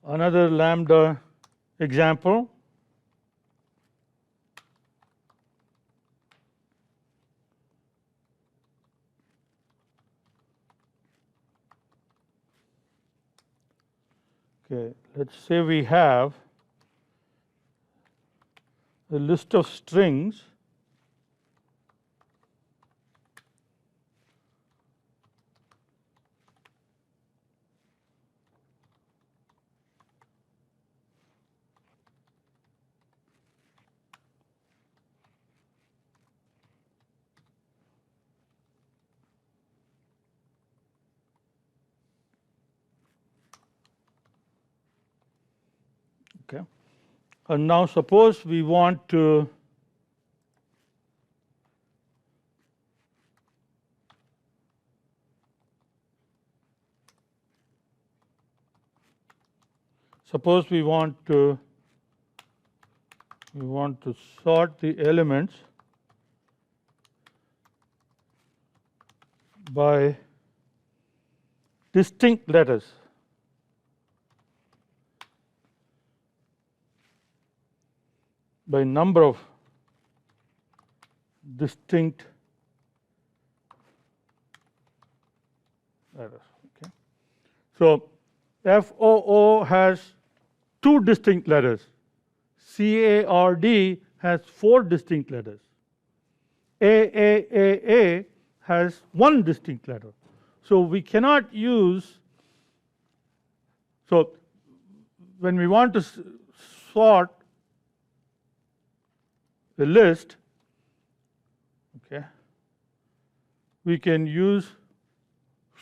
another lambda example. Okay, let's say we have a list of strings okay. And now suppose we want to sort the elements by distinct letters. By number of distinct letters. Okay. So FOO has 2 distinct letters. CARD has 4 distinct letters. AAAA has 1 distinct letter. So we cannot use, so when we want to sort a list, okay, we can use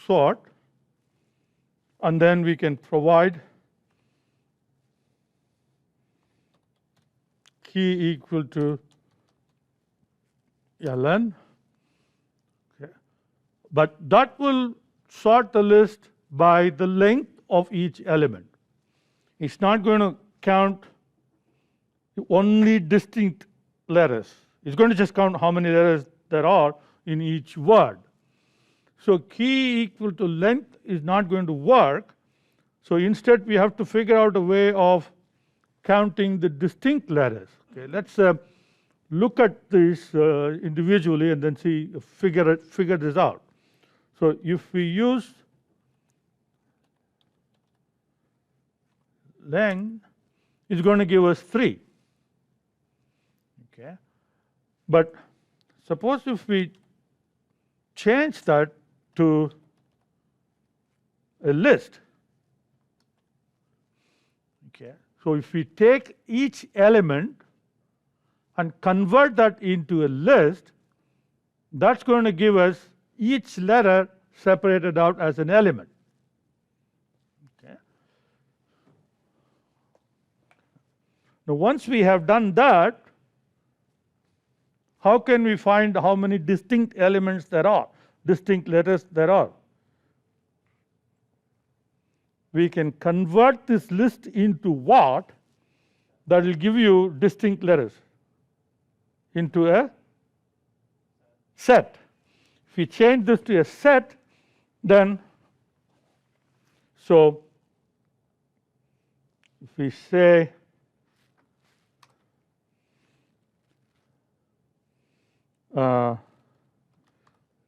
sort, and then we can provide key equal to ln. Okay. But that will sort the list by the length of each element. It's not going to count only distinct letters. It's going to just count how many letters there are in each word. So key equal to length is not going to work. So instead we have to figure out a way of counting the distinct letters. Okay, let's look at this individually and then see figure this out. So if we use len, it's going to give us 3. Okay. But suppose if we change that to a list. Okay. So if we take each element and convert that into a list, that's going to give us each letter separated out as an element. Okay. Now once we have done that, how can we find how many distinct elements there are, distinct letters there are? We can convert this list into what? That will give you distinct letters into a set. If we change this to a set, then so if we say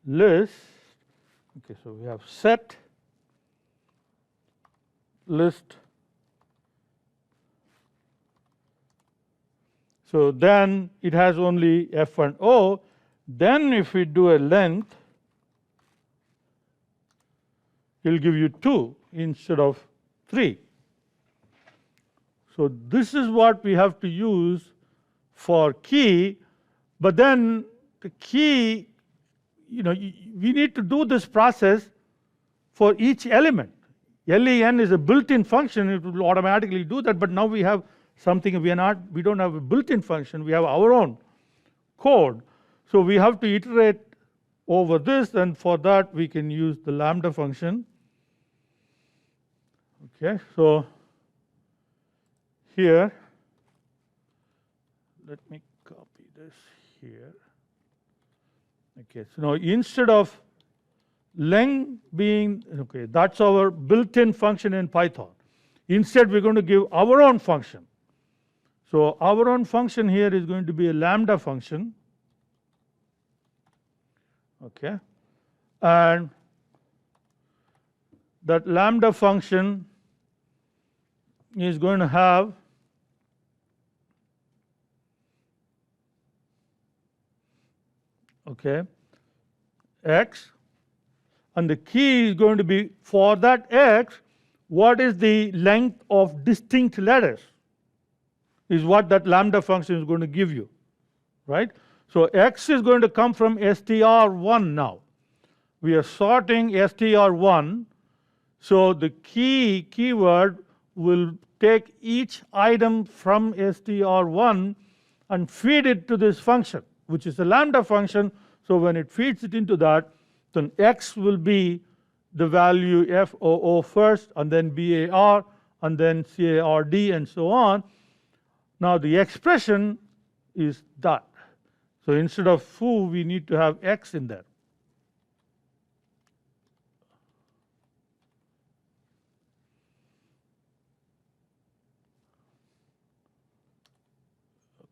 list, okay, so we have set, list. So then it has only F and O. Then if we do a length, it will give you 2 instead of 3. So this is what we have to use for key, but then the key, we need to do this process for each element. LEN is a built-in function, it will automatically do that, but now we have something we don't have a built-in function, we have our own code. So we have to iterate over this, and for that we can use the lambda function. Okay, so here, let me copy this here. Okay, so now instead of len being, okay, that's our built-in function in Python. Instead, we're going to give our own function. So our own function here is going to be a lambda function. Okay, and that lambda function is going to have x, and the key is going to be, for that x, what is the length of distinct letters is what that lambda function is going to give you, right? So x is going to come from str1 now. We are sorting str1, so the keyword will take each item from str1 and feed it to this function, which is a lambda function. So when it feeds it into that, then x will be the value FOO first, and then BAR, and then CARD, and so on. Now the expression is that. So instead of foo, we need to have x in there.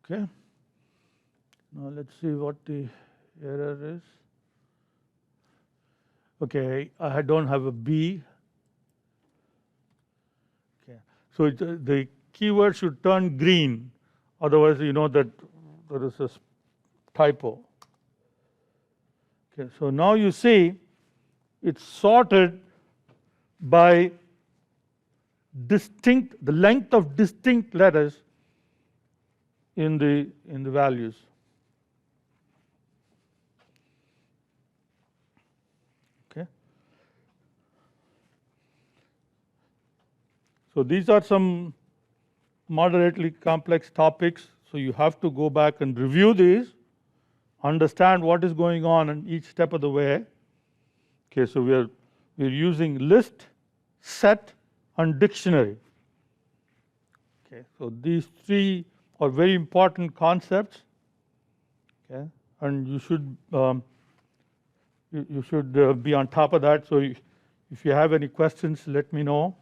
Okay. Now let's see what the error is. Okay, I don't have a B. Okay, so the keyword should turn green, otherwise you know that there is a typo. Okay, so now you see it's sorted by the length of distinct letters in the values. Okay. So these are some moderately complex topics, so you have to go back and review these, understand what is going on in each step of the way. Okay, so we're using list, set, and dictionary. Okay, so these three are very important concepts. Okay, and you should be on top of that. So if you have any questions, let me know.